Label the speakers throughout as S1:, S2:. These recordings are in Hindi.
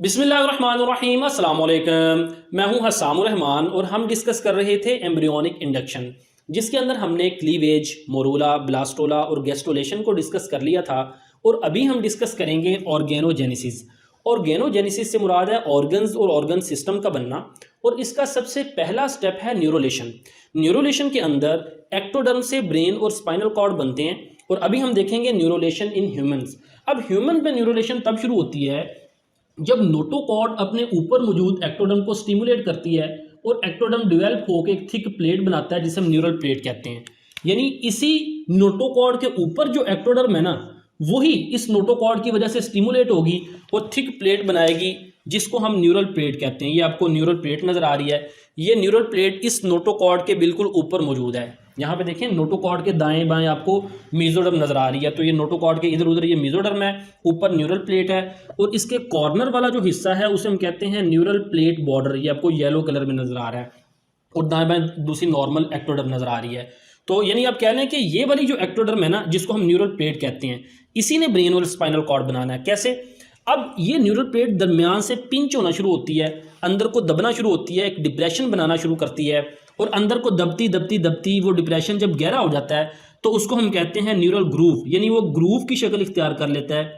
S1: बिस्मिल्लाहिर्रहमानिर्रहीम अस्सलाम वालेकुम। मैं हूं हस्सामुर रहमान और हम डिस्कस कर रहे थे एम्ब्रियोनिक इंडक्शन, जिसके अंदर हमने क्लीवेज, मोरूला, ब्लास्टोला और गैस्ट्रोलेशन को डिस्कस कर लिया था। और अभी हम डिस्कस करेंगे ऑर्गेनोजेनेसिस। ऑर्गेनोजेनेसिस से मुराद है ऑर्गन्स और ऑर्गन सिस्टम का बनना, और इसका सबसे पहला स्टेप है न्यूरोलेशन। न्यूरोलेशन के अंदर एक्टोडर्म से ब्रेन और स्पाइनल कॉर्ड बनते हैं, और अभी हम देखेंगे न्यूरोलेशन इन ह्यूमंस। अब ह्यूमन में न्यूरोलेशन तब शुरू होती है जब नोटोकॉर्ड अपने ऊपर मौजूद एक्टोडर्म को स्टिमुलेट करती है और एक्टोडर्म डेवलप होकर एक थिक प्लेट बनाता है जिसे हम न्यूरल प्लेट कहते हैं। यानी इसी नोटोकॉर्ड के ऊपर जो एक्टोडर्म है ना, वही इस नोटोकॉर्ड की वजह से स्टिमुलेट होगी और थिक प्लेट बनाएगी जिसको हम न्यूरल प्लेट कहते हैं। ये आपको न्यूरल प्लेट नज़र आ रही है। ये न्यूरल प्लेट इस नोटोकॉर्ड के बिल्कुल ऊपर मौजूद है। यहाँ पे देखें, नोटोकॉर्ड के दाएं बाएं आपको मेसोडर्म नज़र आ रही है। तो ये नोटोकॉर्ड के इधर उधर ये मेसोडर्म है, ऊपर न्यूरल प्लेट है, और इसके कॉर्नर वाला जो हिस्सा है उसे हम कहते हैं न्यूरल प्लेट बॉर्डर। ये आपको येलो कलर में नज़र आ रहा है, और दाएं बाएं दूसरी नॉर्मल एक्टोडर्म नज़र आ रही है। तो यानी आप कह लें कि ये वाली जो एक्टोडर्म है ना, जिसको हम न्यूरल प्लेट कहते हैं, इसी ने ब्रेन और स्पाइनल कॉर्ड बनाना है। कैसे? अब ये न्यूरल प्लेट दरमियान से पिंच होना शुरू होती है, अंदर को दबना शुरू होती है, एक डिप्रेशन बनाना शुरू करती है, और अंदर को दबती दबती दबती वो डिप्रेशन जब गहरा हो जाता है तो उसको हम कहते हैं न्यूरल ग्रूव। यानी वो ग्रूव की शक्ल इख्तियार कर लेता है,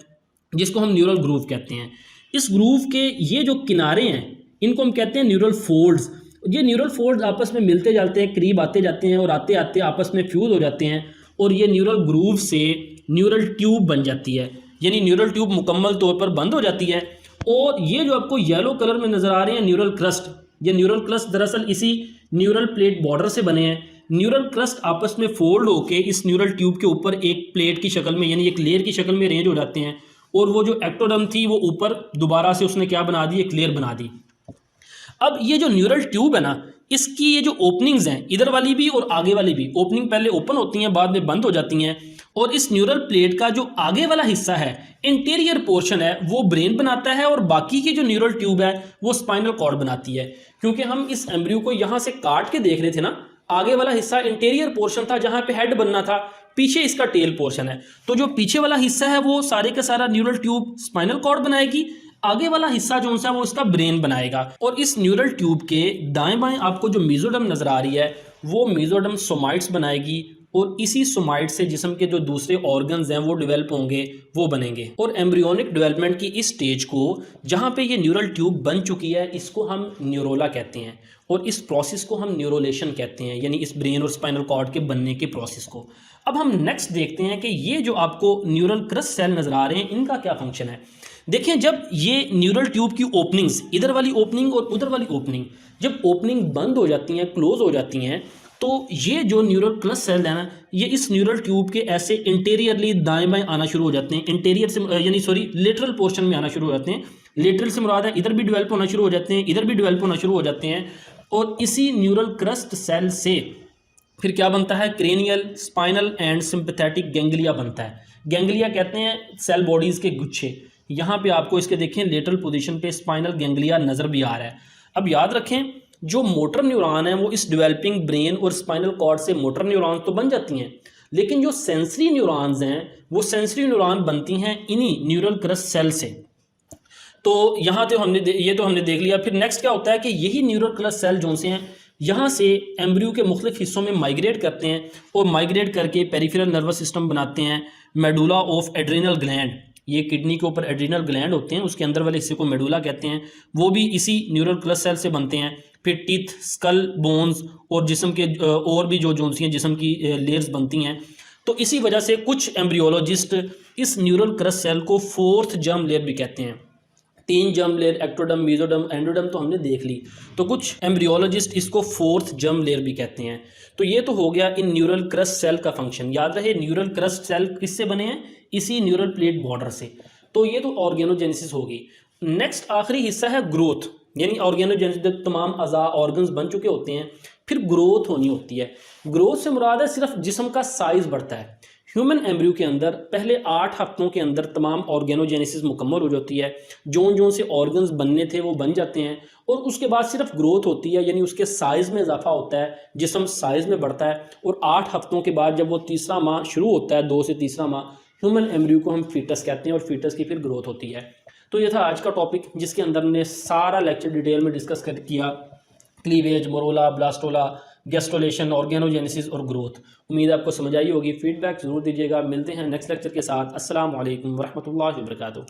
S1: जिसको हम न्यूरल ग्रूव कहते हैं। इस ग्रूव के ये जो किनारे हैं इनको हम कहते हैं न्यूरल फोल्ड्स। ये न्यूरल फोल्ड्स आपस में मिलते जाते हैं, करीब आते जाते हैं, और आते आते आपस में फ्यूज हो जाते हैं, और ये न्यूरल ग्रूव से न्यूरल ट्यूब बन जाती है। यानी न्यूरल ट्यूब मुकम्मल तौर पर बंद हो जाती है। और ये जो आपको येलो कलर में नज़र आ रहे हैं न्यूरल क्रस्ट, ये न्यूरल क्रस्ट दरअसल इसी न्यूरल प्लेट बॉर्डर से बने हैं। न्यूरल क्रस्ट आपस में फोल्ड होके इस न्यूरल ट्यूब के ऊपर एक प्लेट की शक्ल में, यानी एक लेयर की शक्ल में अरेंज हो जाते हैं, और वो जो एक्टोडर्म थी वो ऊपर दोबारा से उसने क्या बना दी, एक लेयर बना दी। अब ये जो न्यूरल ट्यूब है ना, इसकी ये जो ओपनिंग्स हैं, इधर वाली भी और आगे वाली भी, ओपनिंग पहले ओपन होती हैं, बाद में बंद हो जाती हैं। और इस न्यूरल प्लेट का जो आगे वाला हिस्सा है, इंटीरियर पोर्शन है, वो ब्रेन बनाता है, और बाकी की जो न्यूरल ट्यूब है वो स्पाइनल कॉर्ड बनाती है। क्योंकि हम इस एम्ब्रियो को यहाँ से काट के देख रहे थे ना, आगे वाला हिस्सा इंटीरियर पोर्शन था जहाँ पे हेड बनना था, पीछे इसका टेल पोर्शन है। तो जो पीछे वाला हिस्सा है वो सारे का सारा न्यूरल ट्यूब स्पाइनल कॉर्ड बनाएगी, आगे वाला हिस्सा जो सा वो इसका ब्रेन बनाएगा। और इस न्यूरल ट्यूब के दाएं बाएं आपको जो मेसोडर्म नजर आ रही है, वो मेसोडर्म सोमाइट्स बनाएगी, और इसी सोमाइट से जिस्म के जो दूसरे ऑर्गन्स हैं वो डेवलप होंगे, वो बनेंगे। और एम्ब्रियोनिक डेवलपमेंट की इस स्टेज को, जहाँ पे ये न्यूरल ट्यूब बन चुकी है, इसको हम न्यूरोला कहते हैं, और इस प्रोसेस को हम न्यूरोलेशन कहते हैं, यानी इस ब्रेन और स्पाइनल कॉर्ड के बनने के प्रोसेस को। अब हम नेक्स्ट देखते हैं कि ये जो आपको न्यूरल क्रस्ट सेल नज़र आ रहे हैं, इनका क्या फंक्शन है। देखें, जब ये न्यूरल ट्यूब की ओपनिंग्स, इधर वाली ओपनिंग और उधर वाली ओपनिंग, जब ओपनिंग बंद हो जाती हैं, क्लोज हो जाती हैं, तो ये जो न्यूरल क्लस्ट सेल है ना, ये इस न्यूरल ट्यूब के ऐसे इंटीरियरली दाएं बाएं आना शुरू हो जाते हैं। इंटीरियर से यानी लेटरल पोर्शन में आना शुरू हो जाते हैं। लेटरल से मुराद है इधर भी डेवलप होना शुरू हो जाते हैं, इधर भी डेवलप होना शुरू हो जाते हैं। और इसी न्यूरल क्रस्ट सेल से फिर क्या बनता है, cranial, spinal and sympathetic ganglia बनता है। गैंग्लिया कहते हैं सेल बॉडीज़ के गुच्छे। यहाँ पे आपको इसके देखें लेटरल पोजीशन पे स्पाइनल गैंग्लिया नज़र भी आ रहा है। अब याद रखें, जो मोटर न्यूरॉन है वो इस डेवलपिंग ब्रेन और स्पाइनल कॉर्ड से मोटर न्यूरॉन तो बन जाती हैं, लेकिन जो सेंसरी न्यूरॉन्स हैं वो सेंसरी न्यूरॉन बनती हैं इन्हीं न्यूरल क्रस्ट सेल से। तो यहाँ तो हमने देख लिया। फिर नेक्स्ट क्या होता है कि यही न्यूरल क्रस्ट सेल जो से हैं, यहाँ से एम्ब्रियो के मुख्तलिफ हिस्सों में माइग्रेट करते हैं, और माइग्रेट करके पेरिफेरल नर्वस सिस्टम बनाते हैं, मेडुला ऑफ एड्रिनल ग्लैंड। ये किडनी के ऊपर एड्रिनल ग्लैंड होते हैं, उसके अंदर वाले हिस्से को मेडुला कहते हैं, वो भी इसी न्यूरल क्रस्ट सेल से बनते हैं। फिर टीथ, स्कल, बोन्स और जिस्म के और भी जो सी हैं जिस्म की लेयर्स बनती हैं। तो इसी वजह से कुछ एम्ब्रियोलॉजिस्ट इस न्यूरल क्रस्ट सेल को फोर्थ जर्म लेयर भी कहते हैं। 3 germ layer, ectoderm, mesoderm, endoderm तो हमने देख ली, तो कुछ एम्ब्रियोलॉजिस्ट इसको फोर्थ जर्म लेयर भी कहते हैं। तो ये तो हो गया इन न्यूरल क्रस्ट सेल का फंक्शन। याद रहे, न्यूरल क्रस्ट सेल किससे बने हैं, इसी न्यूरल प्लेट बॉर्डर से। तो ये तो ऑर्गेनोजेनेसिस होगी। नेक्स्ट आखिरी हिस्सा है ग्रोथ। यानी ऑर्गेनोजेनेसिस जब तमाम अज़ा ऑर्गन्स बन चुके होते हैं, फिर ग्रोथ होनी होती है। ग्रोथ से मुराद है सिर्फ जिस्म का साइज बढ़ता है। ह्यूमन एम्ब्रियो के अंदर पहले 8 हफ्तों के अंदर तमाम ऑर्गेनोजेनेसिस मुकम्मल हो जाती है। जो से ऑर्गन्स बनने थे वो बन जाते हैं, और उसके बाद सिर्फ ग्रोथ होती है, यानी उसके साइज़ में इजाफा होता है, जिस्म साइज़ में बढ़ता है। और 8 हफ्तों के बाद जब वो तीसरा माह शुरू होता है, 2 से तीसरा माह, ह्यूमन एम्ब्रियो को हम फीटस कहते हैं, और फीटस की फिर ग्रोथ होती है। तो तो ये था आज का टॉपिक, जिसके अंदर हमने सारा लेक्चर डिटेल में डिस्कस किया, क्लीवेज, मोरोला, ब्लास्टोला, गेस्टोलेशन, ऑर्गेनोजेनेसिस और ग्रोथ। उम्मीद आपको समझ आई होगी। फीडबैक ज़रूर दीजिएगा। मिलते हैं नेक्स्ट लेक्चर के साथ। अस्सलाम वालेकुम वरहमतुल्लाहि वबरकातुहू।